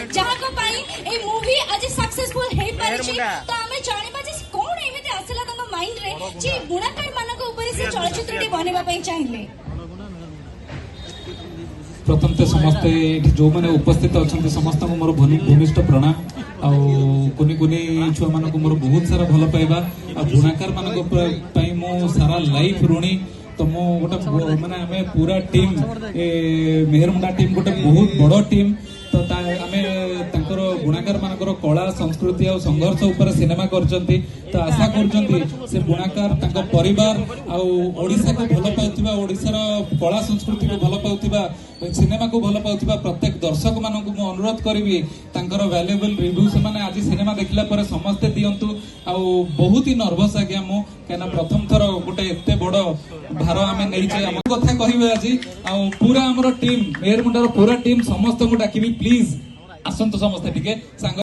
जहाँ को पाई ए मूवी आज सक्सेसफुल हे परिछि तो हमें जानिबा जे कोन एमिते आसला तंग माइंड रे जे बुणाकार मानक ऊपर से चलचित्रटी बनेबा पई चाहिए। प्रथम तो समस्ते जो मैंने उपस्थित अच्छा समस्त मोर भूमिष्ठ प्रणाम आनी कुनी छुआ मान मोर बहुत सारा भल पाइबा आ बुणाकार मान मो सारा लाइफ ऋणी तो मो गोटे माने आमे पूरा टीम मेहरमुंडा टीम गोटे बहुत बड़ टीम तो आमे तांकर बुणाकार मानकर कला संस्कृति और संघर्ष ऊपर सिनेमा करचंती तो आशा करचंती से बुणाकार तांको परिवार आउ ओडिसा को भल पाउथिबा ओडिसा रो कला संस्कृति को भल पाउथिबा सिनेमा को भल पाउथिबा प्रत्येक दर्शक मानकु मो अनुरोध करिवि तांकर वैल्यूएबल रिव्यू से माने आज सिनेमा देखला पर समस्त दियंतु आउ बहुत ही नर्वस आ गया मो केना प्रथम थर गोटे एते बड़ भार आमे नै छै हम कथा कहिबे आज आउ पूरा हमर टीम मेहरमुंडा रो पूरा टीम समस्त को डाकिबि प्लीज आसंत समस्त टिके सांग